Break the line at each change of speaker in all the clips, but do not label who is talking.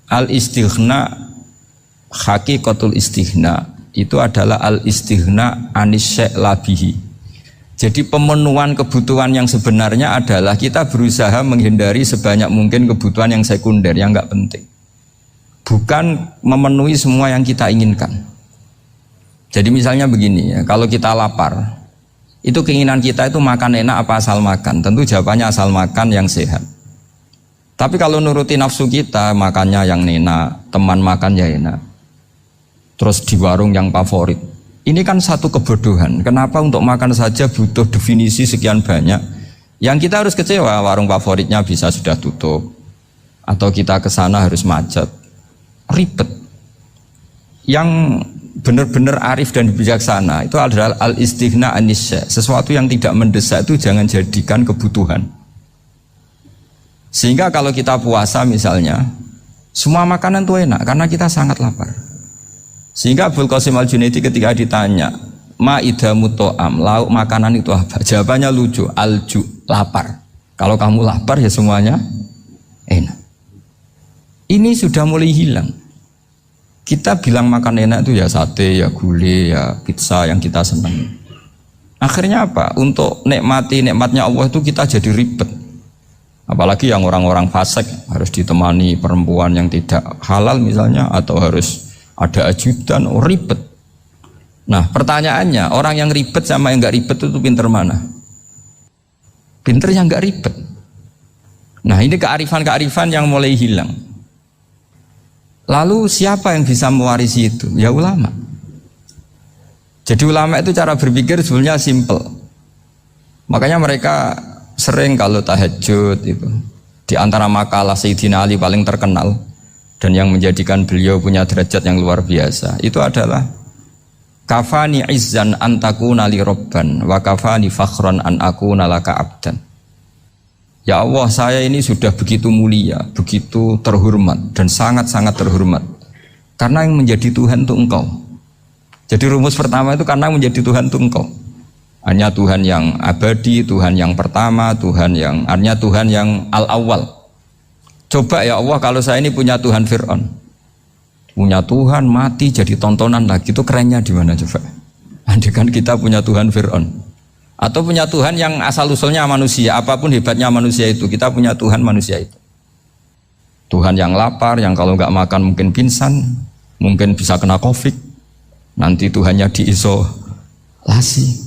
Al-istighna, hakikatul istighna itu adalah al-istighna anis syai' labihi. Jadi pemenuhan kebutuhan yang sebenarnya adalah kita berusaha menghindari sebanyak mungkin kebutuhan yang sekunder, yang enggak penting. Bukan memenuhi semua yang kita inginkan. Jadi misalnya begini ya, kalau kita lapar, itu keinginan kita itu makan enak apa asal makan? Tentu jawabannya asal makan yang sehat. Tapi kalau nuruti nafsu kita, makannya yang enak, teman makan ya enak, terus di warung yang favorit. Ini kan satu kebodohan. Kenapa untuk makan saja butuh definisi sekian banyak? Yang kita harus kecewa, warung favoritnya bisa sudah tutup, atau kita ke sana harus macet, ribet. Yang benar-benar arif dan bijaksana itu adalah al-istighna anisya. Sesuatu yang tidak mendesak itu jangan jadikan kebutuhan. Sehingga kalau kita puasa misalnya, semua makanan itu enak karena kita sangat lapar. Sehingga Abul Qasim Al-Junaidi ketika ditanya, ma'idamu to'am, lauk makanan itu apa? Jawabannya lucu, alju, lapar. Kalau kamu lapar ya semuanya enak. Ini sudah mulai hilang. Kita bilang makan enak itu ya sate, ya gulai, ya pizza yang kita senang. Akhirnya apa? Untuk nikmati nikmatnya Allah itu kita jadi ribet. Apalagi yang orang-orang fasik harus ditemani perempuan yang tidak halal misalnya, atau harus ada ajudan, ribet. Nah pertanyaannya, orang yang ribet sama yang gak ribet itu pinter mana? Pinter yang gak ribet. Nah ini kearifan-kearifan yang mulai hilang. Lalu siapa yang bisa mewarisi itu? Ya ulama. Jadi ulama itu cara berpikir sebenarnya simple. Makanya mereka sering kalau tahajud itu, di antara makalah Sayyidina Ali paling terkenal dan yang menjadikan beliau punya derajat yang luar biasa itu adalah kafani izzan an takuna li robban wa kafani fakhran an akuna laka abdan. Ya Allah, saya ini sudah begitu mulia, begitu terhormat dan sangat-sangat terhormat karena yang menjadi Tuhan itu Engkau. Jadi rumus pertama itu karena menjadi Tuhan itu Engkau. Hanya Tuhan yang abadi, Tuhan yang pertama, hanya Tuhan yang al-awwal. Coba ya Allah, kalau saya ini punya Tuhan Fir'aun, punya Tuhan mati jadi tontonan lagi, itu kerennya di mana coba? Andai kan kita punya Tuhan Fir'aun, atau punya Tuhan yang asal usulnya manusia, apapun hebatnya manusia itu, kita punya Tuhan manusia itu. Tuhan yang lapar, yang kalau nggak makan mungkin pingsan, mungkin bisa kena COVID, nanti Tuhannya diisolasi.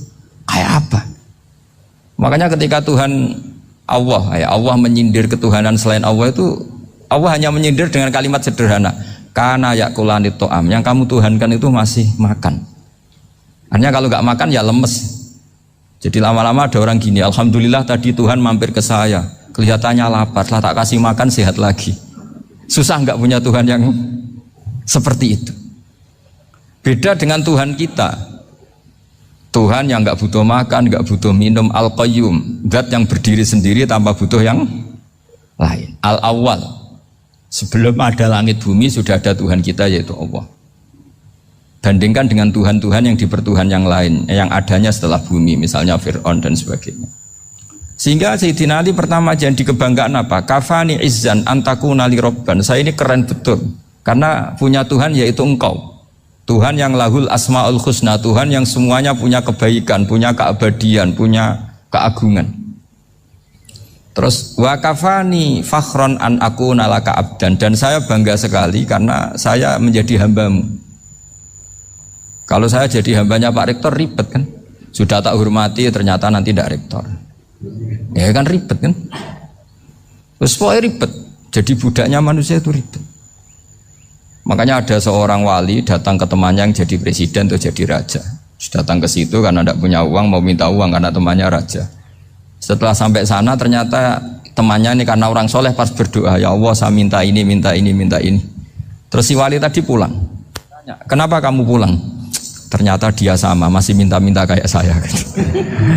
Kayak apa? Makanya ketika Tuhan Allah menyindir ketuhanan selain Allah itu, Allah hanya menyindir dengan kalimat sederhana, kana yakulanit to'am, yang kamu tuhankan itu masih makan. Artinya kalau nggak makan ya lemes. Jadi lama-lama ada orang gini, alhamdulillah tadi Tuhan mampir ke saya, kelihatannya lapar, setelah tak kasih makan sehat lagi. Susah nggak punya Tuhan yang seperti itu. Beda dengan Tuhan kita. Tuhan yang nggak butuh makan, nggak butuh minum, al-qayyum, zat yang berdiri sendiri tanpa butuh yang lain, al-awwal. Sebelum ada langit bumi sudah ada Tuhan kita yaitu Allah. Bandingkan dengan Tuhan-Tuhan yang dipertuhan yang lain, yang adanya setelah bumi, misalnya Fir'aun dan sebagainya. Sehingga Sayyidina Ali pertama jadi kebanggaan apa? Kafani izzan antakuna li robban. Saya ini keren betul karena punya Tuhan yaitu Engkau. Tuhan yang lahul asma'ul husna, Tuhan yang semuanya punya kebaikan, punya keabadian, punya keagungan. Terus wa kafani fakhron an akuna laka abdan, dan saya bangga sekali karena saya menjadi hambamu. Kalau saya jadi hambanya Pak Rektor ribet kan, sudah tak hormati ternyata nanti tidak rektor, ya kan ribet kan. Terus pokoknya ribet, jadi budaknya manusia itu ribet. Makanya ada seorang wali datang ke temannya yang jadi presiden atau jadi raja. Datang ke situ karena tidak punya uang, mau minta uang karena temannya raja. Setelah sampai sana ternyata temannya ini karena orang soleh pas berdoa, ya Allah saya minta ini, minta ini, minta ini. Terus si wali tadi pulang. Tanya, kenapa kamu pulang? Ternyata dia sama, masih minta-minta kayak saya.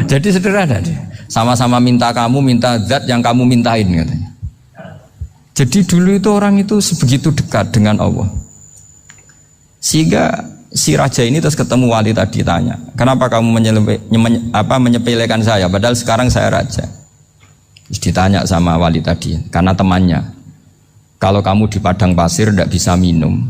Jadi sederhana dia. Sama-sama minta kamu, minta zat yang kamu mintain katanya. Jadi dulu itu orang itu sebegitu dekat dengan Allah. Sehingga si raja ini terus ketemu wali tadi tanya, kenapa kamu menyepelekan saya padahal sekarang saya raja. Terus ditanya sama wali tadi, karena temannya, Kalau kamu di padang pasir tidak bisa minum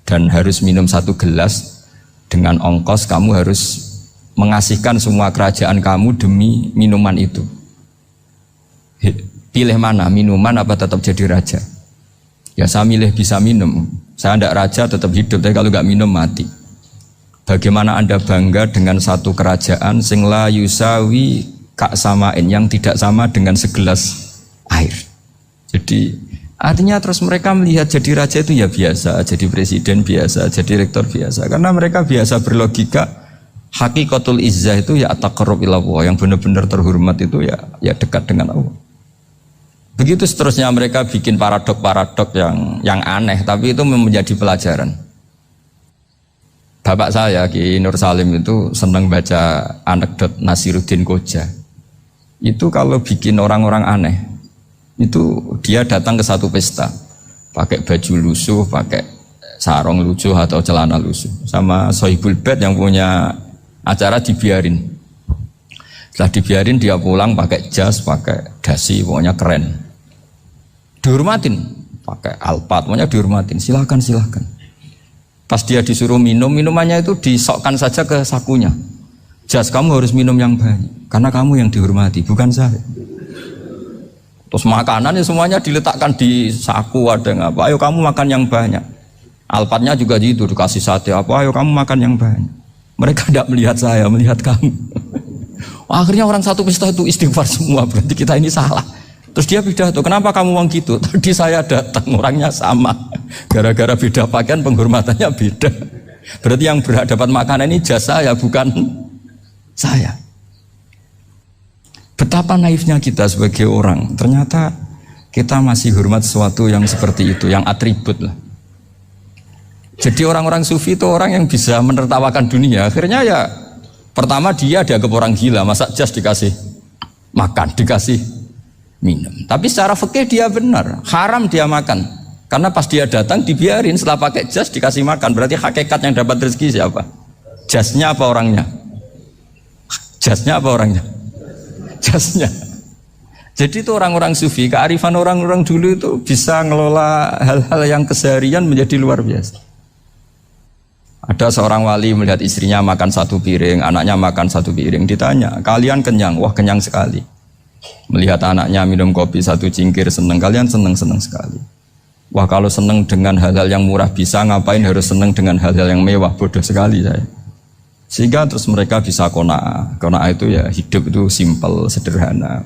dan harus minum 1 gelas, dengan ongkos kamu harus mengasihkan semua kerajaan kamu demi minuman itu. Pilih mana, minuman apa tetap jadi raja? Ya saya milih bisa minum. Saya tidak raja tetap hidup, tapi kalau nggak minum mati. Bagaimana Anda bangga dengan satu kerajaan sing la yusawi kak samain, yang tidak sama dengan segelas air? Jadi artinya terus mereka melihat jadi raja itu ya biasa, jadi presiden biasa, jadi rektor biasa. Karena mereka biasa berlogika, hakikatul izzah itu ya at-taqarrub ila Allah, yang benar-benar terhormat itu ya dekat dengan Allah. Begitu seterusnya mereka bikin paradok-paradok yang aneh, tapi itu menjadi pelajaran. Bapak saya Ki Nur Salim itu senang baca anekdot Nasiruddin Koja. Itu kalau bikin orang-orang aneh, itu dia datang ke satu pesta pakai baju lusuh, pakai sarung lusuh atau celana lusuh, sama Sohibul Bait yang punya acara dibiarin. Setelah dibiarin dia pulang pakai jas, pakai dasi, pokoknya keren. Dihormatin, pakai alpat, pokoknya dihormatin. Silakan. Pas dia disuruh minum, minumannya itu disokkan saja ke sakunya. Jas, kamu harus minum yang banyak, karena kamu yang dihormati, bukan saya. Terus makanan ya semuanya diletakkan di saku, ada yang apa, ayo kamu makan yang banyak. Alpatnya juga gitu, dikasih sate apa, ayo kamu makan yang banyak. Mereka tidak melihat saya, melihat kamu. Akhirnya orang satu pesta itu istighfar semua, berarti kita ini salah. Terus dia pidato, kenapa kamu uang gitu? Tadi saya datang, orangnya sama. Gara-gara beda pakaian, penghormatannya beda. Berarti yang berhak dapat makanan ini jasa ya, bukan saya. Betapa naifnya kita sebagai orang. Ternyata kita masih hormat sesuatu yang seperti itu, yang atribut lah. Jadi orang-orang sufi itu orang yang bisa menertawakan dunia. Akhirnya ya, pertama dia dianggap orang gila, masa jas dikasih makan, dikasih minum. Tapi secara fikih dia benar, haram dia makan. Karena pas dia datang dibiarin, setelah pakai jas dikasih makan. Berarti hakikat yang dapat rezeki siapa? Jasnya apa orangnya? Jasnya apa orangnya? Jasnya. Jadi itu orang-orang sufi, kearifan orang-orang dulu itu bisa ngelola hal-hal yang keseharian menjadi luar biasa. Ada seorang wali melihat istrinya makan 1 piring, anaknya makan 1 piring. Ditanya, kalian kenyang? Wah, kenyang sekali. Melihat anaknya minum kopi 1 cingkir, seneng. Kalian seneng sekali. Wah, kalau seneng dengan hal-hal yang murah bisa, ngapain harus seneng dengan hal-hal yang mewah? Bodoh sekali saya. Sehingga terus mereka bisa qanaah. Qanaah itu ya hidup itu simpel, sederhana.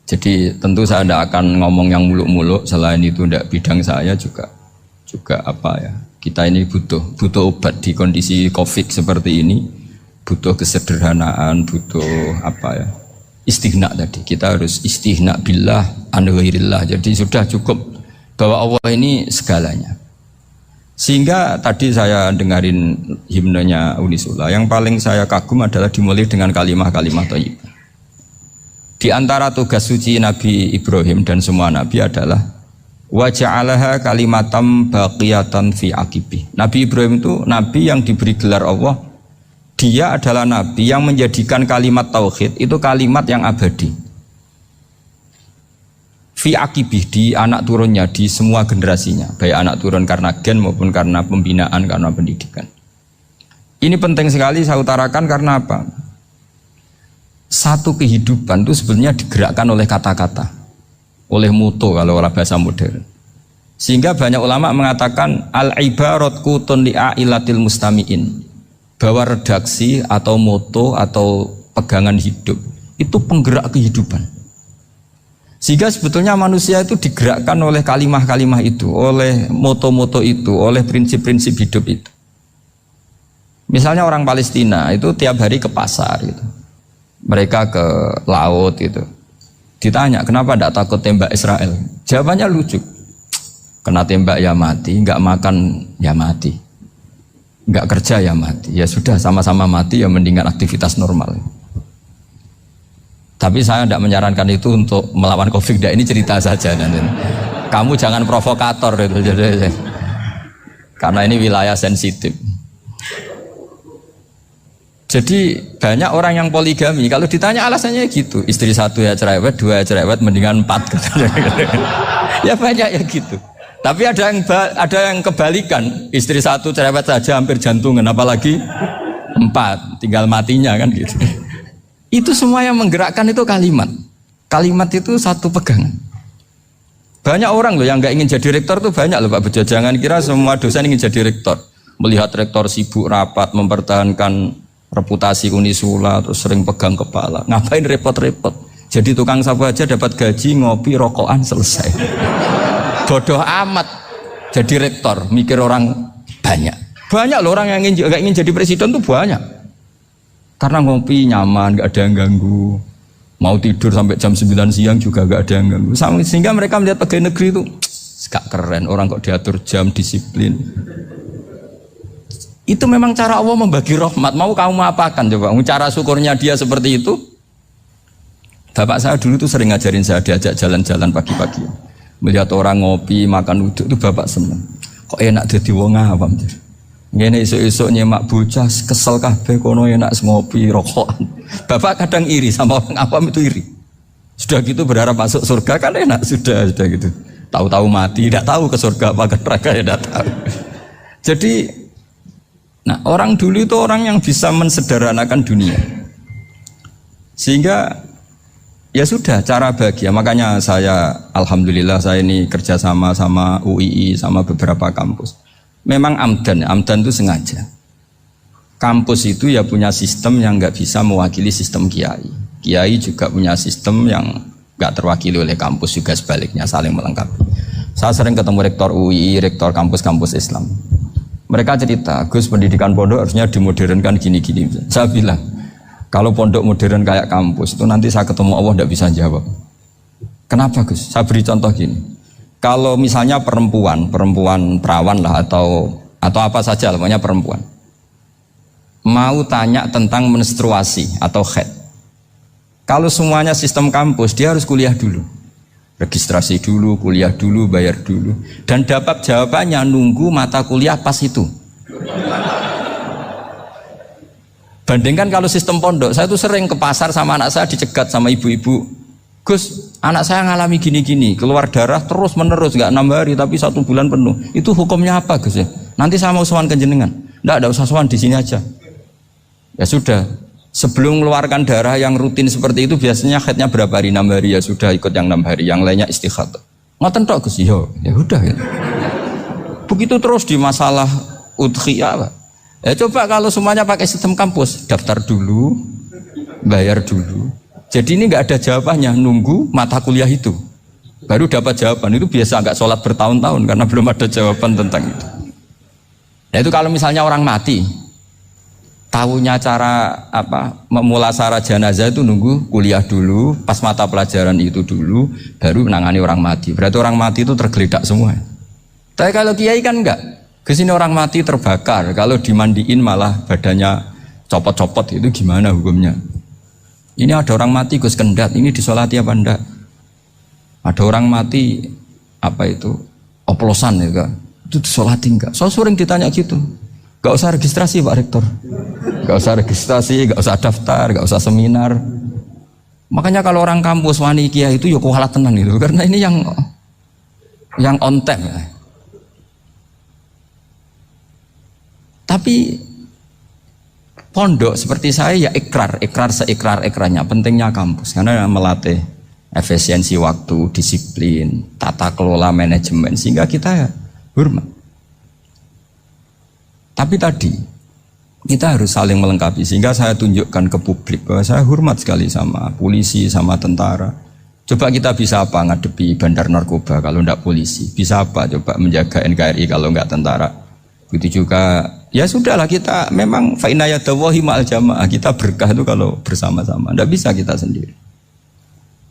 Jadi tentu saya tidak akan ngomong yang muluk-muluk, selain itu tidak bidang saya juga apa ya. Kita ini butuh obat di kondisi Covid seperti ini, butuh kesederhanaan, butuh apa ya, istighna tadi. Kita harus istighna billah an ghairillah. Jadi sudah cukup bahwa Allah ini segalanya. Sehingga tadi saya dengarin himnenya Unisula, yang paling saya kagum adalah dimulai dengan kalimat-kalimat thayyibah. Di antara tugas suci Nabi Ibrahim dan semua Nabi adalah wa ja'alaha kalimatam baqiyatan fi aqibi. Nabi Ibrahim itu Nabi yang diberi gelar Allah. Dia adalah Nabi yang menjadikan kalimat tauhid itu kalimat yang abadi. Fi aqibi, di anak turunnya, di semua generasinya. Baik anak turun karena gen maupun karena pembinaan, karena pendidikan. Ini penting sekali saya utarakan karena apa? Satu kehidupan itu sebenarnya digerakkan oleh kata-kata, oleh muto kalau orang bahasa modern. Sehingga banyak ulama mengatakan al-ibarat kutun li'ailatil mustami'in, bahwa redaksi atau moto atau pegangan hidup itu penggerak kehidupan. Sehingga sebetulnya manusia itu digerakkan oleh kalimah-kalimah itu, oleh moto-moto itu, oleh prinsip-prinsip hidup itu. Misalnya orang Palestina itu tiap hari ke pasar gitu. Mereka ke laut gitu. Ditanya, kenapa tidak takut tembak Israel? Jawabannya lucu. Kena tembak ya mati, nggak makan ya mati, nggak kerja ya mati. Ya sudah, sama-sama mati ya mendingan aktivitas normal. Tapi saya tidak menyarankan itu untuk melawan Covid. Ini cerita saja. Kamu jangan provokator itu. Karena ini wilayah sensitif. Jadi banyak orang yang poligami, kalau ditanya alasannya gitu, istri 1 ya cerewet, 2 ya cerewet, mendingan 4. Ya banyak ya gitu. Tapi ada yang kebalikan, istri satu cerewet saja hampir jantungan, apalagi 4, tinggal matinya kan gitu. Itu semua yang menggerakkan itu kalimat. Kalimat itu satu pegangan. Banyak orang loh yang nggak ingin jadi rektor tuh banyak loh Pak Bejo. Jangan kira semua dosen ingin jadi rektor. Melihat rektor sibuk rapat, mempertahankan reputasi Unisula, terus sering pegang kepala. Ngapain repot-repot? Jadi tukang sapu aja dapat gaji, ngopi, rokokan, selesai. Bodoh amat jadi rektor, mikir orang banyak. Banyak loh orang yang gak ingin jadi presiden tuh banyak. Karena ngopi nyaman, gak ada yang ganggu. Mau tidur sampai jam 9 siang juga gak ada yang ganggu. Sehingga mereka melihat pegawai negeri itu gak keren, orang kok diatur jam, disiplin. Itu memang cara Allah membagi rahmat. Mau kamu apakan coba? Cara syukurnya dia seperti itu. Bapak saya dulu tuh sering ngajarin saya, diajak jalan-jalan pagi-pagi. Melihat orang ngopi, makan uduk itu bapak seneng. Kok enak jadi wong awam. Ngene esuk-esuk nyemak bocah kesel kabeh kono enak ngopi rokokan. Bapak kadang iri sama orang awam itu iri. Sudah gitu berharap masuk surga kan enak sudah gitu. Tahu-tahu mati, tidak tahu ke surga apa ke neraka ya tidak tahu. Jadi nah orang dulu itu orang yang bisa mensederhanakan dunia. Sehingga ya sudah, cara bahagia. Makanya saya, alhamdulillah saya ini kerjasama sama UII, sama beberapa kampus. Memang amdan itu sengaja. Kampus itu ya punya sistem yang nggak bisa mewakili sistem kiai. Kiai juga punya sistem yang nggak terwakili oleh kampus, juga sebaliknya, saling melengkapi. Saya sering ketemu rektor UII, rektor kampus-kampus Islam. Mereka cerita, Gus pendidikan pondok harusnya dimodernkan gini-gini. Saya bilang, kalau pondok modern kayak kampus itu nanti saya ketemu Allah tidak bisa jawab. Kenapa Gus? Saya beri contoh gini. Kalau misalnya perempuan perawan lah atau apa saja, namanya perempuan, mau tanya tentang menstruasi atau haid. Kalau semuanya sistem kampus, dia harus kuliah dulu, registrasi dulu, kuliah dulu, bayar dulu, dan dapat jawabannya nunggu mata kuliah pas itu. Bandingkan kalau sistem pondok, saya tuh sering ke pasar sama anak saya dicegat sama ibu-ibu. Gus, anak saya ngalami gini-gini, keluar darah terus menerus, nggak 6 hari tapi 1 bulan penuh. Itu hukumnya apa Gus ya? Nanti saya mau sowan ke jenengan. Nggak usah sowan, di sini aja. Ya sudah, sebelum mengeluarkan darah yang rutin seperti itu biasanya haidnya berapa hari? 6 hari ya sudah ikut yang 6 hari, yang lainnya istikhadah. Ngoten tok Gus, ya udah ya. Begitu terus di masalah udhiyah Pak. Ya coba kalau semuanya pakai sistem kampus, daftar dulu, bayar dulu. Jadi ini nggak ada jawabannya, nunggu mata kuliah itu, baru dapat jawaban. Itu biasa nggak sholat bertahun-tahun karena belum ada jawaban tentang itu. Nah itu kalau misalnya orang mati, tahunya cara apa memulasara jenazah itu nunggu kuliah dulu, pas mata pelajaran itu dulu, baru menangani orang mati. Berarti orang mati itu tergeledak semua. Tapi kalau kiai kan enggak. Kesini orang mati terbakar, kalau dimandiin malah badannya copot-copot, itu gimana hukumnya? Ini ada orang mati Gus Kendat, ini disolati apa enggak? Ada orang mati apa itu oplosan ya kan? Itu disolati enggak? So sering ditanya gitu. Gak usah registrasi Pak Rektor, gak usah registrasi, gak usah daftar, gak usah seminar. Makanya kalau orang kampus wani kiai itu ya kualat tenan gitu, karena ini yang on time ya. Tapi pondok seperti saya ya ikrar seikrar-ikrarnya. Pentingnya kampus karena melatih efisiensi waktu, disiplin, tata kelola manajemen sehingga kita hormat. Tapi tadi kita harus saling melengkapi sehingga saya tunjukkan ke publik bahwa saya hormat sekali sama polisi, sama tentara. Coba kita bisa apa ngadepi bandar narkoba kalau enggak polisi? Bisa apa coba menjaga NKRI kalau enggak tentara? Begitu juga ya sudahlah kita memang fa inna yadallahi ma'al jamaah, kita berkah itu kalau bersama-sama, tidak bisa kita sendiri.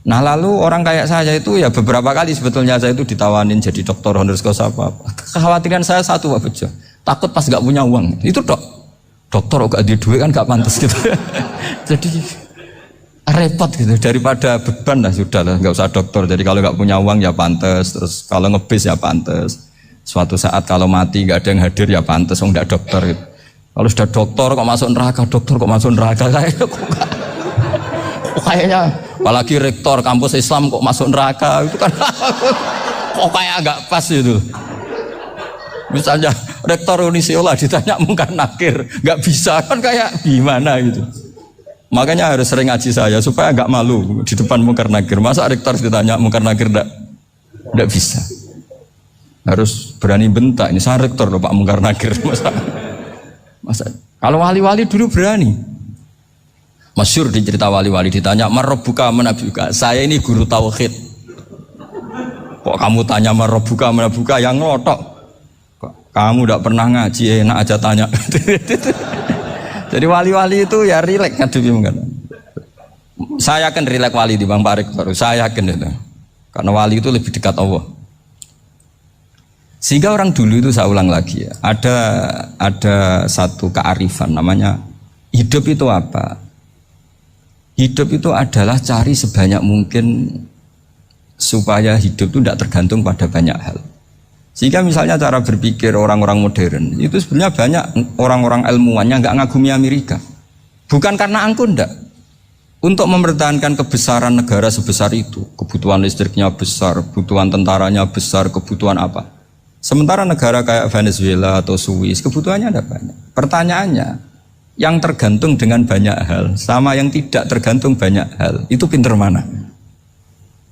Nah lalu orang kayak saya itu ya beberapa kali sebetulnya saya itu ditawanin jadi doktor honoris causa apa. Kekhawatiran saya satu Pak Bejo, takut pas gak punya uang, itu dokter gak ada duit kan gak pantas gitu. Jadi repot gitu, daripada beban lah sudah lah, gak usah dokter. Jadi kalau gak punya uang ya pantas, terus kalau ngebis ya pantas. Suatu saat kalau mati gak ada yang hadir ya pantas, enggak dokter gitu. Kalau sudah dokter kok masuk neraka, kayaknya apalagi rektor kampus Islam kok masuk neraka itu kan Kok kayak agak pas itu. Misalnya rektor Unisiola ditanya Mungkar Nakir, nggak bisa kan kayak gimana gitu. Makanya harus sering ngaji saya supaya agak malu di depan Mungkar Nakir. Masa rektor ditanya Mungkar Nakir nggak bisa. Harus berani bentak. Ini saya rektor loh Pak Mungkar Nakir. Masa kalau wali-wali dulu berani. Masyhur di cerita wali-wali ditanya Marabbuka manabuka. Saya ini guru tauhid. Kok kamu tanya Marabbuka manabuka yang ngelotok? Kamu tidak pernah ngaji, enak aja tanya. Jadi wali-wali itu ya rileks ngadepi mungkin. Saya yakin rileks wali di Bang Pak Rektor. Saya yakin itu. Karena wali itu lebih dekat Allah. Sehingga orang dulu itu saya ulang lagi ya. Ada satu kearifan namanya hidup itu apa? Hidup itu adalah cari sebanyak mungkin supaya hidup itu tidak tergantung pada banyak hal. Sehingga misalnya cara berpikir orang-orang modern itu sebenarnya banyak orang-orang ilmuwan yang nggak ngagumi Amerika. Bukan karena angkuh ndak. Untuk mempertahankan kebesaran negara sebesar itu, kebutuhan listriknya besar, kebutuhan tentaranya besar, kebutuhan apa. Sementara negara kayak Venezuela atau Swiss kebutuhannya ada banyak. Pertanyaannya, yang tergantung dengan banyak hal sama yang tidak tergantung banyak hal, itu pinter mana?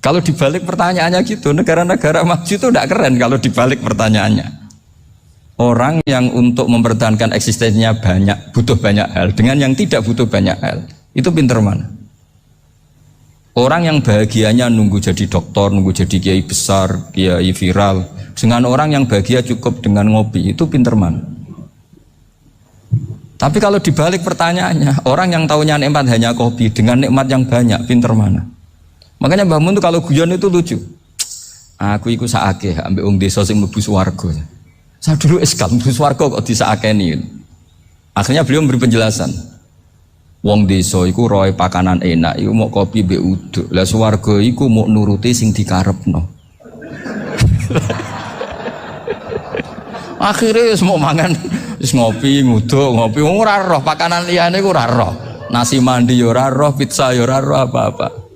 Kalau dibalik pertanyaannya gitu, negara-negara maju itu tidak keren kalau dibalik pertanyaannya. Orang yang untuk mempertahankan eksistensinya banyak, butuh banyak hal, dengan yang tidak butuh banyak hal, itu pinter mana? Orang yang bahagianya nunggu jadi dokter, nunggu jadi kiai besar, kiai viral, dengan orang yang bahagia cukup dengan ngopi, itu pinter mana? Tapi kalau dibalik pertanyaannya, orang yang tahunya nikmat hanya kopi, dengan nikmat yang banyak, pinter mana? Makanya Mbah Mun tuh kalau guyon itu lucu. Aku iku sakake ambek wong desa sing mlebu swarga. Saya dulu eskal mlebu swarga kok disakeni. Akhirnya beliau memberi penjelasan. Wong desa iku roe pakanan enak, iku mau kopi mbek uduk. Lah swarga iku mau nuruti sing dikarepno. Akhirnya wis mau mangan, wis ngopi, nguduk, ngopi ora roh pakanan liyane ku ora roh. Nasi mandi yo ora roh, pizza yo ora roh apa-apa.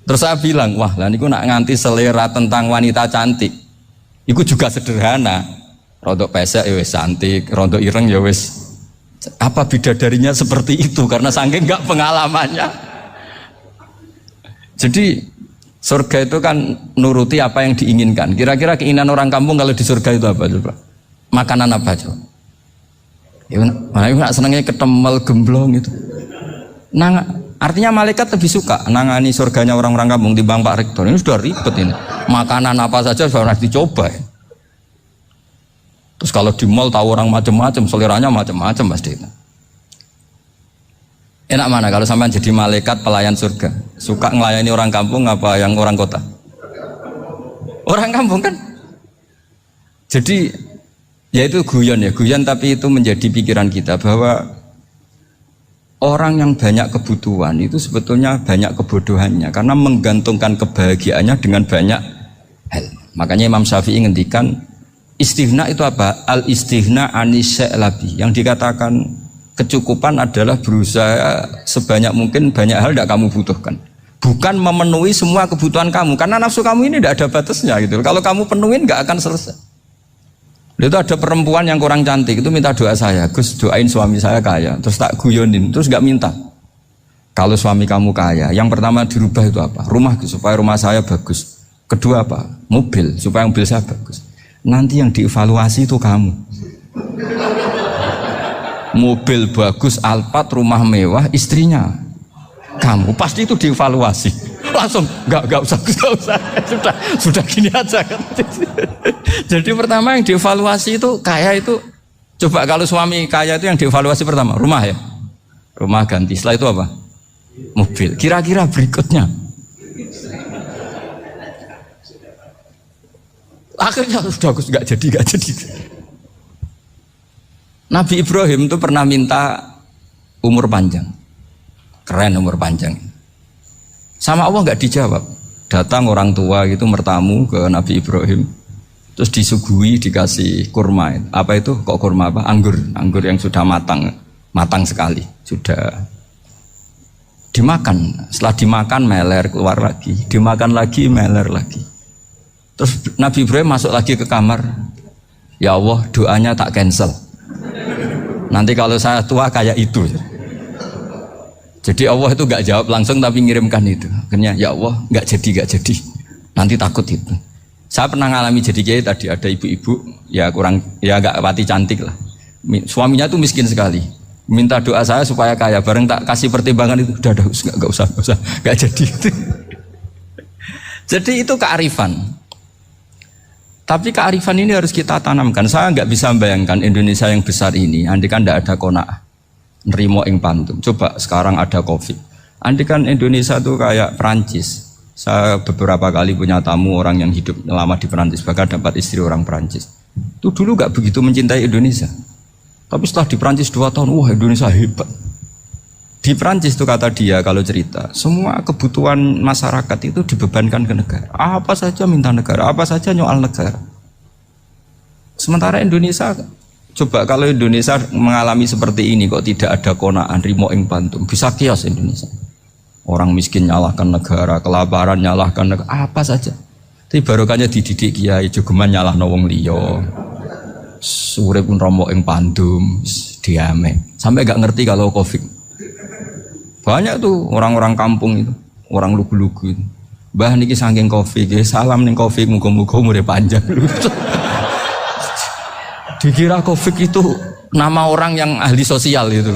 Terus saya bilang, wah lah niku nak nganti selera tentang wanita cantik. Iku juga sederhana. Rodok pesek ya wis cantik, rodok ireng ya wis. Apa bidadarinya seperti itu karena saking enggak pengalamannya. Jadi surga itu kan nuruti apa yang diinginkan. Kira-kira keinginan orang kampung kalau di surga itu apa coba? Makanan apa coba? Ya nak senengnya ketemel gemblong itu. Artinya malaikat lebih suka nangani surganya orang-orang kampung timbang Pak Rektor. Ini sudah ribet ini. Makanan apa saja sudah harus dicoba ya. Terus kalau di mall tahu orang macam-macam, seleranya macam-macam pasti itu. Enak mana kalau sampai jadi malaikat pelayan surga? Suka ngelayani orang kampung apa yang orang kota? Orang kampung kan? Jadi ya itu guyon ya, guyon tapi itu menjadi pikiran kita bahwa orang yang banyak kebutuhan itu sebetulnya banyak kebodohannya karena menggantungkan kebahagiaannya dengan banyak hal. Makanya Imam Syafi'i ngendikan istighna itu apa? Al istighna anisya'i. Yang dikatakan kecukupan adalah berusaha sebanyak mungkin banyak hal tidak kamu butuhkan. Bukan memenuhi semua kebutuhan kamu karena nafsu kamu ini tidak ada batasnya gitu. Kalau kamu penuhin nggak akan selesai. Itu ada perempuan yang kurang cantik itu minta doa saya, Gus doain suami saya kaya, terus tak guyonin, terus nggak minta. Kalau suami kamu kaya, yang pertama dirubah itu apa? Rumah supaya rumah saya bagus. Kedua apa? Mobil supaya mobil saya bagus. Nanti yang dievaluasi itu kamu. Mobil bagus, Alphard, rumah mewah, istrinya kamu pasti itu dievaluasi. Langsung nggak usah sudah gini aja kan. Jadi pertama yang dievaluasi itu kaya itu coba kalau suami kaya itu yang dievaluasi pertama rumah ya, rumah ganti. Setelah itu apa? Mobil. Kira-kira berikutnya akhirnya sudah nggak jadi. Nabi Ibrahim itu pernah minta umur panjang, keren umur panjang. Sama Allah nggak dijawab. Datang orang tua gitu mertamu ke Nabi Ibrahim, terus disuguhi dikasih kurma. Apa itu? Kok kurma apa? Anggur yang sudah matang sekali, sudah dimakan. Setelah dimakan meler keluar lagi, dimakan lagi meler lagi. Terus Nabi Ibrahim masuk lagi ke kamar. Ya Allah, doanya tak cancel. Nanti kalau saya tua kayak itu. Jadi Allah itu gak jawab langsung tapi ngirimkan itu. Akhirnya ya Allah gak jadi. Nanti takut itu. Saya pernah ngalami jadi kiai tadi, ada ibu-ibu ya kurang ya agak pati cantik lah. Suaminya tuh miskin sekali. Minta doa saya supaya kaya. Bareng tak kasih pertimbangan itu, udah enggak usah, enggak jadi. Jadi itu kearifan. Tapi kearifan ini harus kita tanamkan. Saya enggak bisa membayangkan Indonesia yang besar ini andai kan enggak ada qanaah. Nerimo ing pantum. Coba sekarang ada Covid. Andai kan Indonesia tuh kayak Perancis. Saya beberapa kali punya tamu orang yang hidup lama di Perancis, bahkan dapat istri orang Perancis. Itu dulu gak begitu mencintai Indonesia. Tapi setelah di Perancis 2 tahun, wah Indonesia hebat. Di Perancis itu kata dia kalau cerita, semua kebutuhan masyarakat itu dibebankan ke negara. Apa saja minta negara, apa saja nyoal negara. Sementara Indonesia, coba kalau Indonesia mengalami seperti ini kok tidak ada qanaah rimo ing pantum, bisa kios Indonesia. Orang miskin nyalahkan negara, kelaparan nyalahkan negara, apa saja. Tapi barokahnya dididik kiai, jogeman nyalahno wong liya. Urip pun romo ing pandum, diame. Sampai gak ngerti kalau Covid. Banyak tuh orang-orang kampung itu, orang lugu-lugu itu. Mbah niki saking Covid, salam ning Covid, muga-muga umure panjang. Dikira Covid itu nama orang yang ahli sosial itu.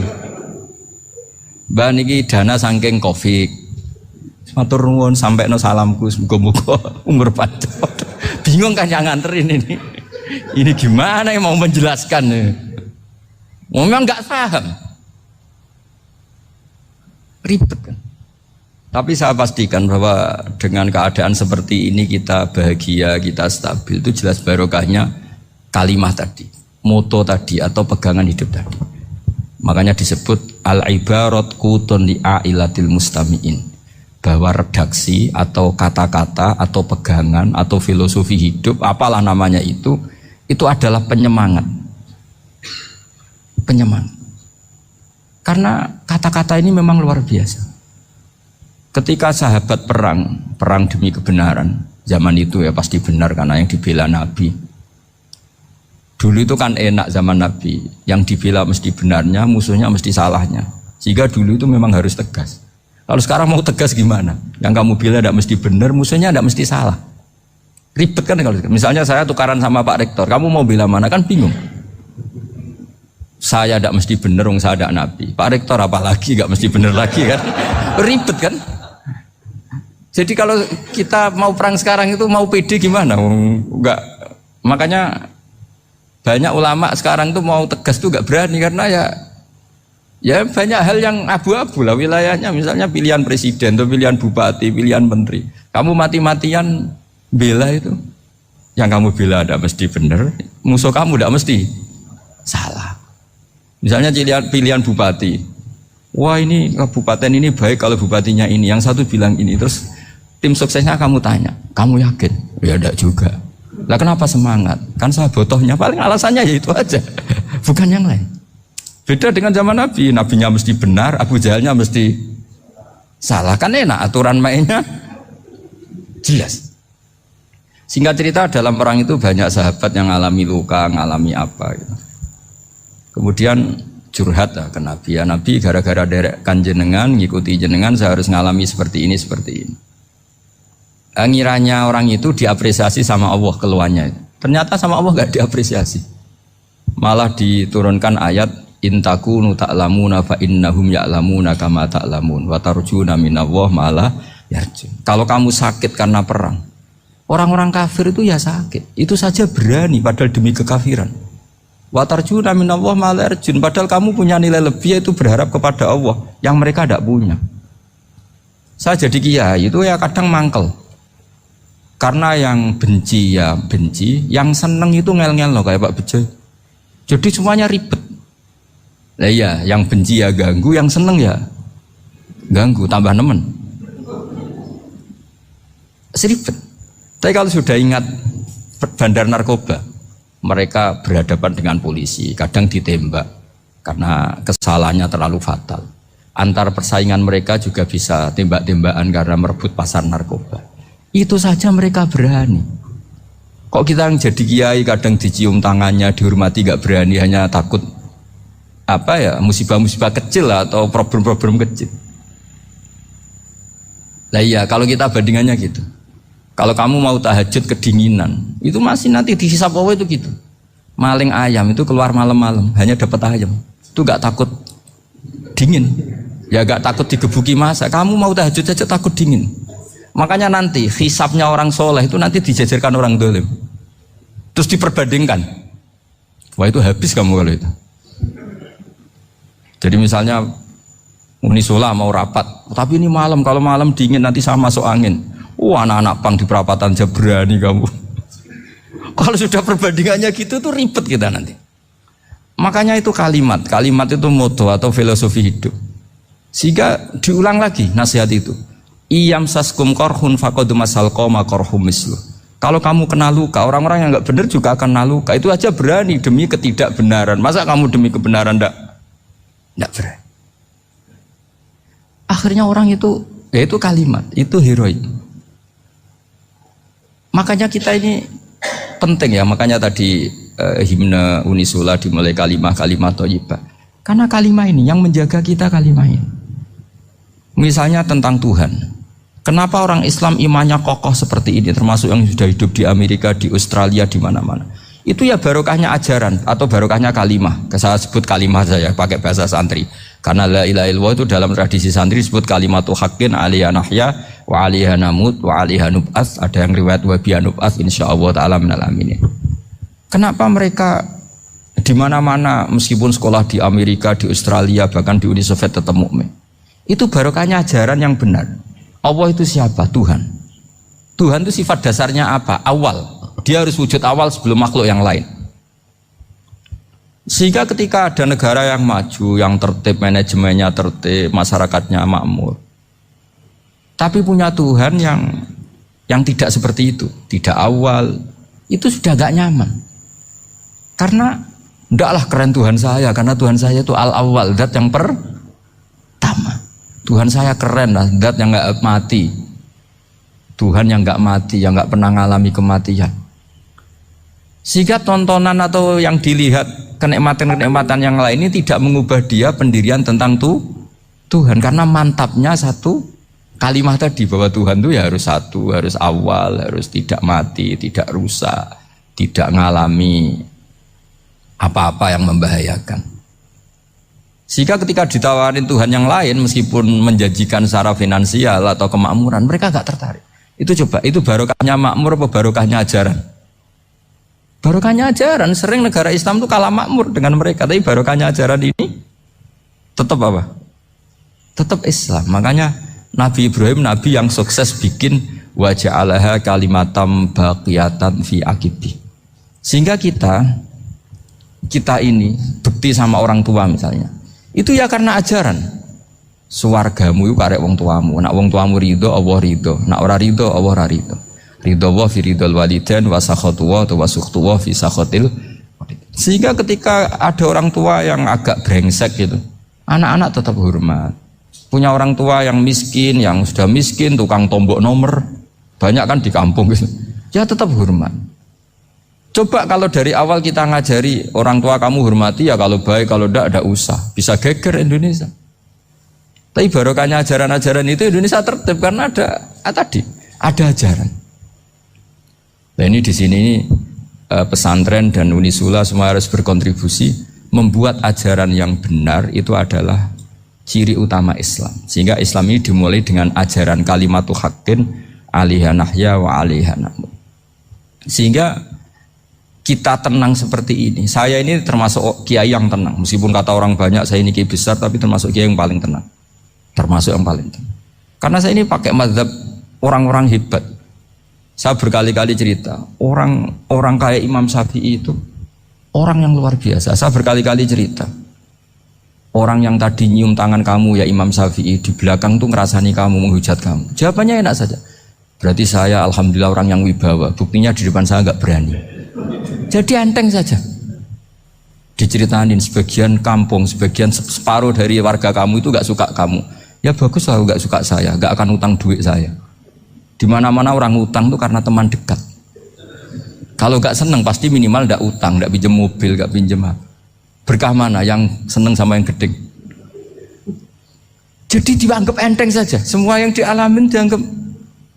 Mbak niki dana saking Covid. Matur nuwun sampekno salamku muga-muga umur panjang. Bingung kan yang nganterin ini. Ini gimana yang mau menjelaskan? Memang enggak paham. Ribet kan. Tapi saya pastikan bahwa dengan keadaan seperti ini kita bahagia, kita stabil, itu jelas barokahnya kalimah tadi, moto tadi atau pegangan hidup tadi. Makanya disebut al-ibarat qutun li'ailatil mustami'in, bahwa redaksi atau kata-kata atau pegangan atau filosofi hidup apalah namanya itu adalah penyemangat. Karena kata-kata ini memang luar biasa. Ketika sahabat perang demi kebenaran, zaman itu ya pasti benar karena yang dibela Nabi. Dulu itu kan enak zaman Nabi, yang dibela mesti benarnya, musuhnya mesti salahnya. Sehingga dulu itu memang harus tegas. Kalau sekarang mau tegas gimana? Yang kamu bela tidak mesti benar, musuhnya tidak mesti salah. Ribet kan kalau misalnya saya tukaran sama Pak Rektor, kamu mau bela mana kan bingung. Saya tidak mesti benar, saya tidak Nabi. Pak Rektor apalagi nggak mesti benar lagi kan? Ribet kan? Jadi kalau kita mau perang sekarang itu mau pede gimana? Enggak. Makanya banyak ulama sekarang tuh mau tegas tuh gak berani karena ya banyak hal yang abu-abu lah wilayahnya, misalnya pilihan presiden atau pilihan bupati, pilihan menteri. Kamu mati-matian bela itu, yang kamu bela tidak mesti benar, musuh kamu tidak mesti salah. Misalnya pilihan bupati, wah ini kabupaten ini baik kalau bupatinya ini, yang satu bilang ini, terus tim suksesnya kamu tanya, kamu yakin? Ya tidak juga. Lah kenapa semangat? Kan saya botohnya, paling alasannya ya itu aja, bukan yang lain. Beda dengan zaman Nabi, Nabinya mesti benar, Abu Jahalnya mesti salah, kan enak aturan mainnya jelas. Singkat cerita dalam perang itu banyak sahabat yang ngalami luka, ngalami apa gitu. Kemudian curhat ke Nabi, ya Nabi gara-gara derekkan jenengan, ngikuti jenengan saya harus ngalami seperti ini. Ngiranya orang itu diapresiasi sama Allah keluarnya. Ternyata sama Allah gak diapresiasi. Malah diturunkan ayat intakunu ta'lamuna fa innahum ya'lamuna kama ta'lamun wa tarjuna minallah malah yarjun. Kalau kamu sakit karena perang, orang-orang kafir itu ya sakit. Itu saja berani padahal demi kekafiran. Wa tarjuna minallah malah yarjun. Padahal kamu punya nilai lebih yaitu berharap kepada Allah yang mereka tidak punya. Saya jadi kiai itu ya kadang mangkel. Karena yang benci ya benci, yang seneng itu ngel-ngel loh kayak Pak Bejo. Jadi semuanya ribet. Nah iya, yang benci ya ganggu, yang seneng ya ganggu, tambah nemen. Seribet. Tapi kalau sudah ingat bandar narkoba, mereka berhadapan dengan polisi, kadang ditembak karena kesalahannya terlalu fatal. Antar persaingan mereka juga bisa tembak-tembakan karena merebut pasar narkoba. Itu saja mereka berani. Kok kita yang jadi kiai kadang dicium tangannya, dihormati gak berani, hanya takut apa ya, musibah-musibah kecil lah, atau problem-problem kecil. Lah iya, kalau kita bandingannya gitu. Kalau kamu mau tahajud kedinginan, itu masih nanti dihisab Allah itu gitu. Maling ayam itu keluar malam-malam, hanya dapat ayam. Itu gak takut dingin. Ya gak takut digebuki masa. Kamu mau tahajud saja takut dingin. Makanya nanti hisabnya orang soleh itu nanti dijajarkan orang dolim. Terus diperbandingkan. Wah itu habis kamu kalau itu. Jadi misalnya Unisula mau rapat, tapi ini malam, kalau malam dingin nanti sama masuk angin. Anak-anak pang di perapatan aja berani kamu. Kalau sudah perbandingannya gitu tuh ribet kita nanti. Makanya itu kalimat itu moto atau filosofi hidup. Sehingga diulang lagi nasihat itu. Iyam saskum korhun fakodu masal koma korhum mislu. Kalau kamu kena luka, orang-orang yang nggak benar juga akan kena luka. Itu aja berani demi ketidakbenaran. Masa kamu demi kebenaran nggak berani? Akhirnya orang itu, ya itu kalimat, itu heroik. Makanya kita ini penting ya, makanya tadi himne Unisula dimulai kalimat thayyibah. Karena kalimat ini yang menjaga kita kalimat ini. Misalnya tentang Tuhan. Kenapa orang Islam imannya kokoh seperti ini, termasuk yang sudah hidup di Amerika, di Australia, di mana-mana. Itu ya barokahnya ajaran atau barokahnya kalimah. Saya sebut kalimah saya pakai bahasa santri. Karena la ilaha illallah itu dalam tradisi santri disebut kalimatu haqqin alaiha nahya wa alaiha namut wa alaiha nub'ats. Ada yang riwayat wa biha nub'ats insyaallah taala minal aminin. Kenapa mereka di mana-mana meskipun sekolah di Amerika, di Australia, bahkan di Uni Soviet tetap mukmin? Itu barokahnya ajaran yang benar. Allah itu siapa? Tuhan. Tuhan itu sifat dasarnya apa? Awal. Dia harus wujud awal sebelum makhluk yang lain. Sehingga ketika ada negara yang maju, yang tertib, manajemennya tertib, masyarakatnya makmur, tapi punya Tuhan yang tidak seperti itu, tidak awal, itu sudah gak nyaman. Karena ndaklah keren Tuhan saya, karena Tuhan saya itu al-awwal, zat yang pertama. Tuhan saya keren lah, zat yang gak mati. Tuhan yang gak mati, yang gak pernah mengalami kematian. Sehingga tontonan atau yang dilihat kenikmatan-kenikmatan yang lain ini tidak mengubah dia pendirian tentang Tuhan. Karena mantapnya satu kalimat tadi bahwa Tuhan itu ya harus satu, harus awal, harus tidak mati, tidak rusak, tidak mengalami apa-apa yang membahayakan. Sehingga ketika ditawarin Tuhan yang lain meskipun menjanjikan secara finansial atau kemakmuran, mereka gak tertarik. Itu coba, itu barokahnya makmur apa barokahnya ajaran? Barokahnya ajaran. Sering negara Islam itu kalah makmur dengan mereka, tapi barokahnya ajaran ini tetap apa? Tetap Islam. Makanya Nabi Ibrahim, Nabi yang sukses bikin wa ja'alaha kalimatam baqiyatan fi aqibi. Sehingga kita ini bekti sama orang tua misalnya, itu ya karena ajaran. Suwargamu itu karek wong tuamu. Nak wong tuamu ridho, Allah ridho. Nak ora ridho, Allah ora ridho. Ridho wa fi ridhol walidain wa sakhatu wa sukhtu wa fi sakhatil. Sehingga ketika ada orang tua yang agak brengsek gitu, anak-anak tetap hormat. Punya orang tua yang miskin, yang sudah miskin, tukang tombok nomor, banyak kan di kampung gitu. Ya tetap hormat. Coba kalau dari awal kita ngajari orang tua kamu hormati ya, kalau baik, kalau tidak usah. Bisa geger Indonesia. Tapi barokahnya ajaran-ajaran itu Indonesia tertib karena ada ajaran. Nah ini di sini pesantren dan Unisula semua harus berkontribusi membuat ajaran yang benar itu adalah ciri utama Islam. Sehingga Islam ini dimulai dengan ajaran kalimatu haqqin alaiha nahya wa alaiha namut. Sehingga kita tenang seperti ini. Saya ini termasuk kiai yang tenang. Meskipun kata orang banyak saya ini kiai besar, tapi termasuk kiai yang paling tenang. Termasuk yang paling tenang. Karena saya ini pakai mazhab orang-orang hebat. Saya berkali-kali cerita, orang kayak Imam Syafi'i itu orang yang luar biasa. Saya berkali-kali cerita, orang yang tadi nyium tangan kamu ya Imam Syafi'i, di belakang tuh ngerasani kamu, menghujat kamu. Jawabannya enak saja. Berarti saya alhamdulillah orang yang wibawa. Buktinya di depan saya nggak berani. Jadi enteng saja. Diceritain sebagian kampung, sebagian separuh dari warga kamu itu nggak suka kamu. Ya bagus lah nggak suka saya, nggak akan utang duit saya. Di mana-mana orang utang itu karena teman dekat. Kalau gak seneng pasti minimal ndak utang, ndak pinjem mobil, gak pinjem apa. Berkah mana yang seneng sama yang gede? Jadi dianggap enteng saja. Semua yang dialamin dianggap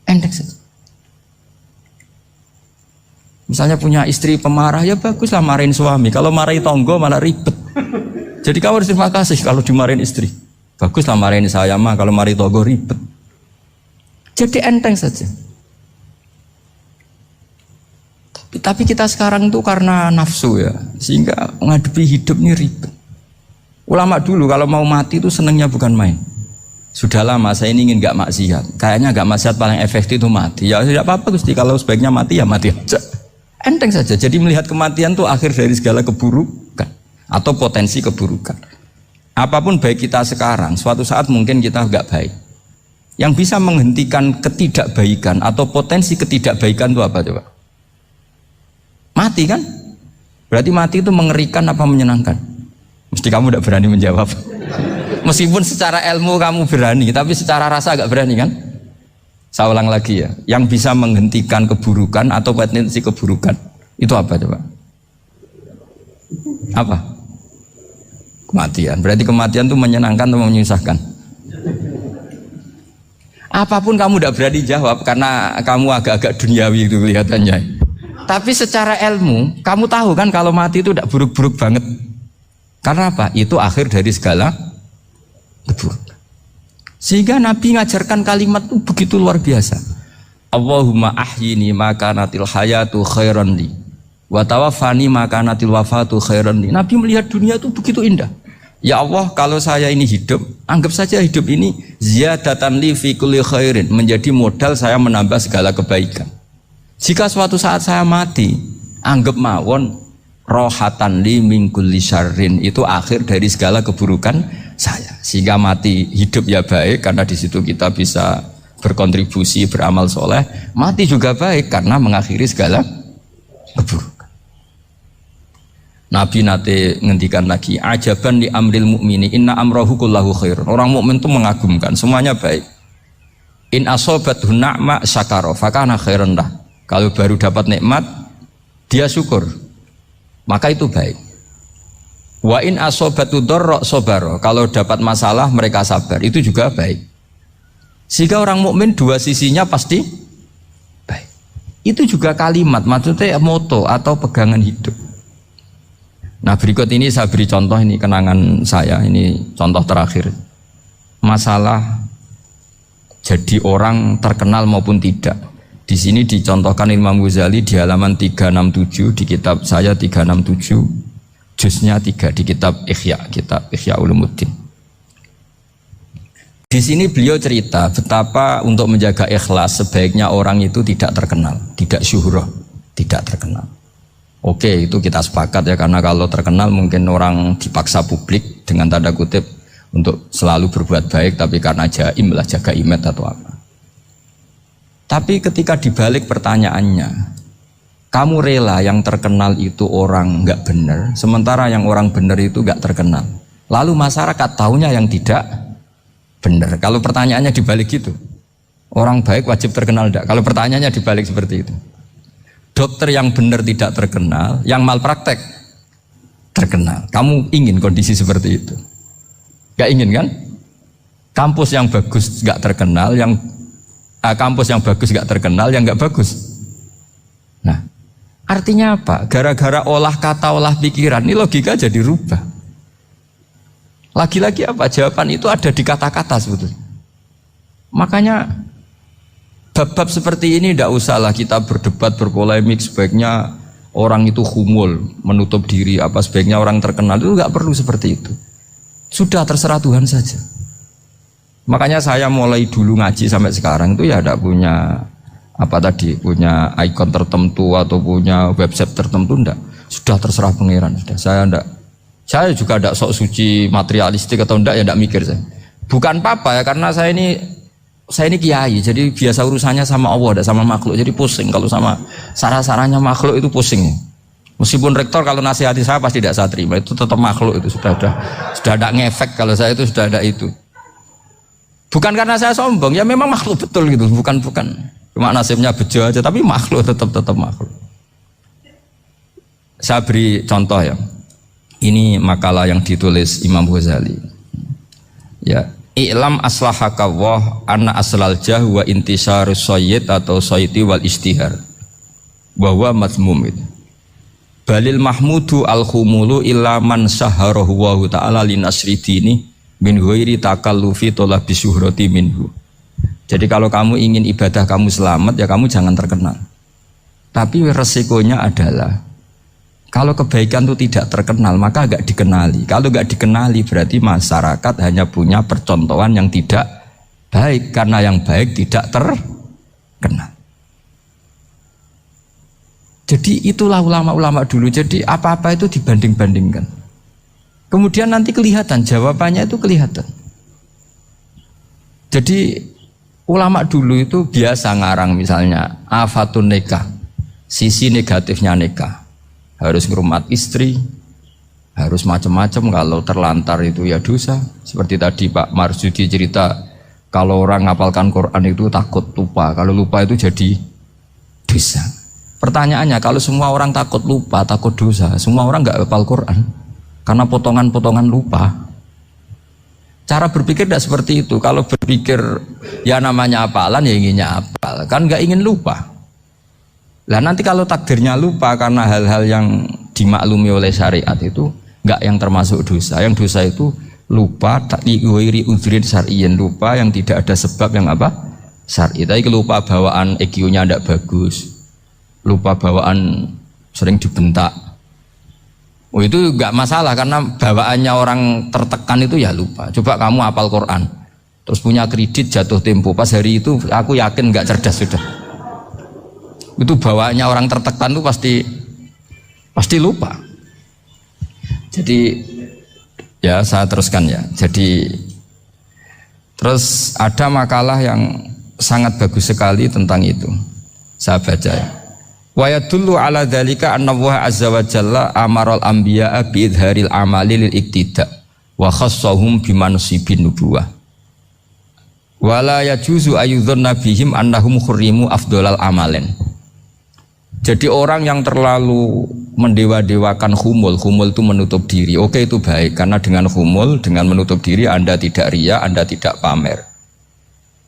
enteng saja. Misalnya punya istri pemarah, ya baguslah marahin suami. Kalau marahin tonggo malah ribet. Jadi kamu harus terima kasih kalau dimarahin istri. Baguslah marahin saya mah, kalau marahin tonggo ribet. Jadi enteng saja. Tapi kita sekarang itu karena nafsu ya, sehingga menghadapi hidup ini ribet. Ulama dulu kalau mau mati itu senengnya bukan main. Sudah lama saya ini ingin gak maksiat. Kayaknya gak maksiat paling efektif itu mati. Ya tidak apa-apa Gusti, kalau sebaiknya mati ya mati aja. Enteng saja. Jadi melihat kematian itu akhir dari segala keburukan atau potensi keburukan. Apapun baik kita sekarang, suatu saat mungkin kita gak baik. Yang bisa menghentikan ketidakbaikan atau potensi ketidakbaikan itu apa coba? Mati kan? Berarti mati itu mengerikan apa menyenangkan? Mesti kamu tidak berani menjawab. Meskipun secara ilmu kamu berani, tapi secara rasa agak berani kan? Saya ulang lagi ya. Yang bisa menghentikan keburukan atau potensi keburukan itu apa coba? Apa? Kematian. Berarti kematian itu menyenangkan atau menyusahkan? Apapun kamu tidak berani jawab karena kamu agak-agak duniawi itu kelihatannya. Tapi secara ilmu, kamu tahu kan kalau mati itu tidak buruk-buruk banget. Karena apa? Itu akhir dari segala keburukan. Sehingga Nabi ngajarkan kalimat itu begitu luar biasa. Allahumma ahyini makanatil hayatu khairan li wa tawaffani makanatil wafatu khairan li. Nabi melihat dunia itu begitu indah. Ya Allah, kalau saya ini hidup, anggap saja hidup ini ziyadatan li fi kulli khairin, menjadi modal saya menambah segala kebaikan. Jika suatu saat saya mati, anggap mawon rohatan li min kulli syarrin, itu akhir dari segala keburukan saya. Sehingga mati hidup ya baik karena di situ kita bisa berkontribusi beramal soleh. Mati juga baik karena mengakhiri segala keburukan. Nabi nate ngendikan lagi, ajaban li amril mu'mini inna amrahu kullahu khair. Orang mukmin itu mengagumkan, semuanya baik. In asobathu na'ma syakara fakana khairan lah. Kalau baru dapat nikmat, dia syukur, maka itu baik. Wa in asobatu dorro sobaro, kalau dapat masalah mereka sabar, itu juga baik. Sehingga orang mukmin dua sisinya pasti baik. Itu juga kalimat, maksudnya moto atau pegangan hidup. Nah berikut ini saya beri contoh, ini kenangan saya, ini contoh terakhir. Masalah jadi orang terkenal maupun tidak. Di sini dicontohkan Imam Ghazali di halaman 367 di kitab saya 367, juznya 3 di kitab Ihya Ulumuddin. Di sini beliau cerita betapa untuk menjaga ikhlas sebaiknya orang itu tidak terkenal, tidak syuhrah, tidak terkenal. Oke, itu kita sepakat ya, karena kalau terkenal mungkin orang dipaksa publik dengan tanda kutip untuk selalu berbuat baik, tapi karena jaim lah, jaga image atau apa. Tapi ketika dibalik pertanyaannya, kamu rela yang terkenal itu orang nggak benar, sementara yang orang benar itu nggak terkenal. Lalu masyarakat taunya yang tidak benar. Kalau pertanyaannya dibalik gitu, orang baik wajib terkenal enggak? Kalau pertanyaannya dibalik seperti itu, dokter yang benar tidak terkenal, yang malpraktek terkenal. Kamu ingin kondisi seperti itu? Gak ingin kan? Kampus yang bagus gak terkenal, kampus yang bagus gak terkenal, yang gak bagus. Nah, artinya apa? Gara-gara olah kata, olah pikiran, ini logika jadi rubah. Lagi-lagi apa? Jawaban itu ada di kata-kata sebetulnya. Makanya bab-bab seperti ini tidak usahlah kita berdebat, berpolemik. Sebaiknya orang itu humul, menutup diri, apa sebaiknya orang terkenal, itu nggak perlu seperti itu. Sudah terserah Tuhan saja. Makanya saya mulai dulu ngaji sampai sekarang itu ya tidak punya punya ikon tertentu atau punya website tertentu, enggak. Sudah terserah pangeran. Sudah. Saya juga tidak sok suci materialistik atau enggak, ya tidak mikir saya. Bukan apa-apa ya, karena saya ini kiai, jadi biasa urusannya sama Allah, tidak sama makhluk. Jadi pusing kalau sama sarah-sarahnya makhluk itu pusing. Meskipun rektor kalau nasihati saya pasti tidak saya terima, itu tetap makhluk, itu sudah ada ngefek kalau saya itu sudah ada itu. Bukan karena saya sombong, ya memang makhluk betul gitu, bukan. Cuma nasibnya bejo aja, tapi makhluk tetap makhluk. saya beri contoh ya. Ini makalah yang ditulis Imam Ghazali. Ya, i'lam aslahakawah anna aslal jah wa intisarus sayyid atau sayyidi wal istihar. Bahwa mazmum itu. Balil mahmudu al-khumulu illa man saharahu wa ta'ala linasri dini min ghairi takallufi talabi syuhrati minhu. Jadi kalau kamu ingin ibadah kamu selamat ya kamu jangan terkenal. Tapi resikonya adalah kalau kebaikan itu tidak terkenal maka agak dikenali. Kalau agak dikenali berarti masyarakat hanya punya percontohan yang tidak baik karena yang baik tidak terkenal. Jadi itulah ulama-ulama dulu. Jadi apa-apa itu dibanding-bandingkan. Kemudian nanti kelihatan, jawabannya itu kelihatan. Jadi ulama dulu itu biasa ngarang misalnya afatun nikah, sisi negatifnya nikah. Harus ngurmat istri, harus macam-macam, kalau terlantar itu ya dosa. Seperti tadi Pak Marsudi cerita, kalau orang ngapalkan Quran itu takut lupa, kalau lupa itu jadi dosa. Pertanyaannya, kalau semua orang takut lupa, takut dosa, semua orang nggak hafal Quran karena potongan-potongan lupa. Cara berpikir tidak seperti itu. Kalau berpikir ya namanya hafalan ya inginnya hafal, kan nggak ingin lupa. Lah nanti kalau takdirnya lupa karena hal-hal yang dimaklumi oleh syariat itu nggak yang termasuk dosa. Yang dosa itu lupa takliwiri udhrin syar'iyyin, lupa yang tidak ada sebab yang apa? Syar'i. Tapi lupa bawaan EQ-nya tidak bagus. Lupa bawaan sering dibentak. Oh itu enggak masalah karena bawaannya orang tertekan itu ya lupa. Coba kamu hafal Quran, terus punya kredit jatuh tempo, pas hari itu aku yakin enggak cerdas sudah. Itu bawaannya orang tertekan itu pasti lupa. Jadi ya saya teruskan ya. Jadi terus ada makalah yang sangat bagus sekali tentang itu. Saya baca ya. Wa yadullu ala dzalika anna Allah azza wa jalla amaral anbiya'a bi idharil amali lil iktida wa khassahum bi mansibin nubuwah wa la yajuzu ayyudhanna bihim annahum khurrimu afdhalal amalen. Jadi orang yang terlalu mendewa-dewakan khumul itu menutup diri. Oke, itu baik karena dengan khumul, dengan menutup diri Anda tidak riya, Anda tidak pamer.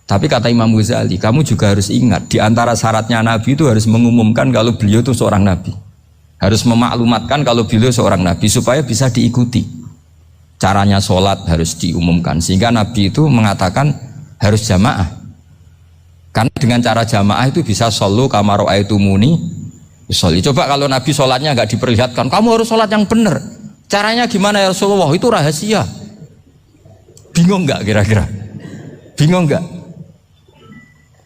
Tapi kata Imam Ghazali, kamu juga harus ingat di antara syaratnya Nabi itu harus mengumumkan kalau beliau itu seorang Nabi. Harus memaklumatkan kalau beliau seorang Nabi supaya bisa diikuti. Caranya sholat harus diumumkan sehingga Nabi itu mengatakan harus jamaah. Karena dengan cara jamaah itu bisa shollu kama ra'aitumuni sholli. Coba kalau Nabi sholatnya nggak diperlihatkan, kamu harus sholat yang benar. Caranya gimana ya Rasulullah? Itu rahasia. Bingung nggak kira-kira? Bingung nggak?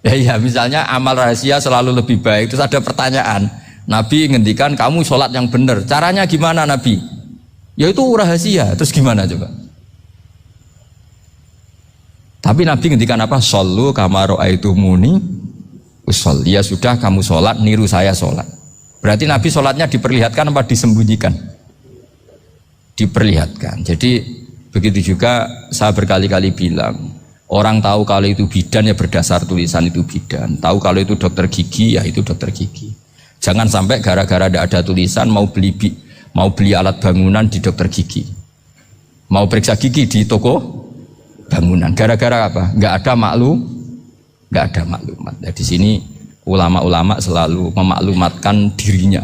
Ya misalnya amal rahasia selalu lebih baik. Terus ada pertanyaan, Nabi ngendikan kamu sholat yang benar, caranya gimana Nabi? Ya itu rahasia. Terus gimana coba? Tapi Nabi ngendikan apa? Shollu kama ra'aitumuni usolli. Ya sudah kamu sholat, niru saya sholat. Berarti Nabi sholatnya diperlihatkan apa disembunyikan? Diperlihatkan. Jadi begitu juga saya berkali-kali bilang, orang tahu kalau itu bidan ya berdasar tulisan itu bidan. Tahu kalau itu dokter gigi ya itu dokter gigi. Jangan sampai gara-gara tidak ada tulisan mau beli alat bangunan di dokter gigi, mau periksa gigi di toko bangunan. Gara-gara apa? Nggak ada maklumat. Nah, di sini ulama-ulama selalu memaklumatkan dirinya.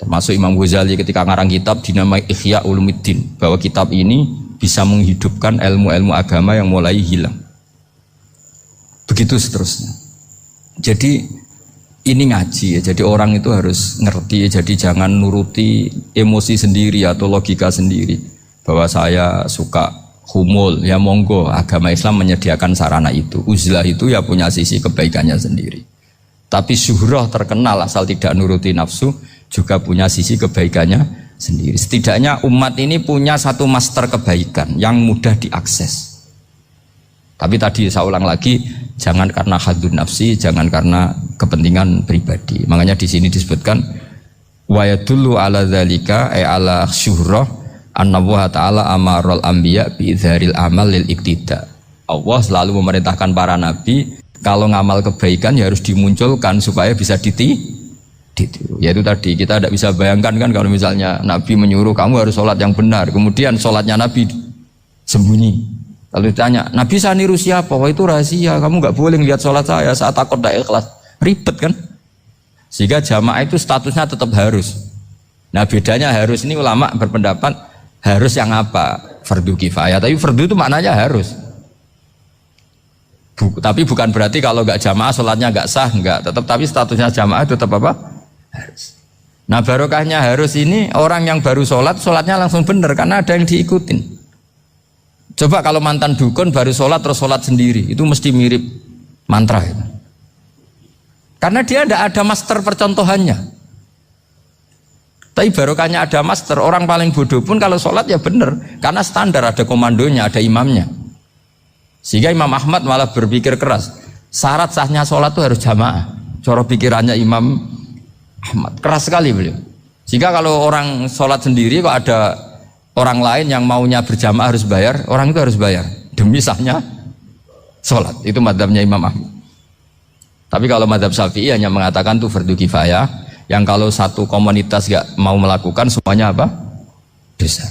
Termasuk Imam Ghazali ketika ngarang kitab dinamai Ihya Ulumuddin, bahwa kitab ini bisa menghidupkan ilmu-ilmu agama yang mulai hilang. Begitu seterusnya. Jadi ini ngaji ya. Jadi orang itu harus ngerti ya. Jadi jangan nuruti emosi sendiri atau logika sendiri. Bahwa saya suka humul, ya monggo. Agama Islam menyediakan sarana itu. Uzlah itu ya punya sisi kebaikannya sendiri. Tapi syuhrah terkenal asal tidak nuruti nafsu juga punya sisi kebaikannya sendiri. Setidaknya umat ini punya satu master kebaikan yang mudah diakses. Tapi tadi saya ulang lagi, jangan karena hadun nafsi, jangan karena kepentingan pribadi. Makanya di sini disebutkan wa yadullu ala dzalika ay ala syuhrah anna Allah taala amarul anbiya bi idharil amal lil iktida. Allah selalu memerintahkan para nabi kalau ngamal kebaikan ya harus dimunculkan supaya bisa ditiru. Yaitu tadi kita tidak bisa bayangkan kan kalau misalnya Nabi menyuruh kamu harus sholat yang benar, kemudian sholatnya Nabi sembunyi. Kalau ditanya, Nabi saya niru siapa? Wah itu rahasia, kamu nggak boleh lihat sholat saya saat takut tidak ikhlas. Ribet kan? Sehingga jamaah itu statusnya tetap harus. Nah bedanya harus ini ulama berpendapat harus yang apa? Fardu kifayah. Tapi fardu itu maknanya harus. Tapi bukan berarti kalau nggak jamaah sholatnya nggak sah, nggak. Tapi statusnya jamaah tetap apa? Harus. Nah barokahnya harus ini orang yang baru sholat, sholatnya langsung benar karena ada yang diikutin. Coba kalau mantan dukun baru sholat terus sholat sendiri, itu mesti mirip mantra itu. Karena dia tidak ada master percontohannya. Tapi barokahnya ada master, orang paling bodoh pun kalau sholat ya benar, karena standar ada komandonya, ada imamnya. Sehingga Imam Ahmad malah berpikir keras, syarat sahnya sholat itu harus jamaah. Cara pikirannya Imam Ahmad keras sekali beliau. Sehingga kalau orang sholat sendiri kok ada orang lain yang maunya berjamaah harus bayar, orang itu harus bayar demi sahnya sholat. Itu madzhabnya Imam Ahmad. Tapi kalau madzhab Syafi'i hanya mengatakan itu fardu kifayah, yang kalau satu komunitas gak mau melakukan semuanya apa? Dosa.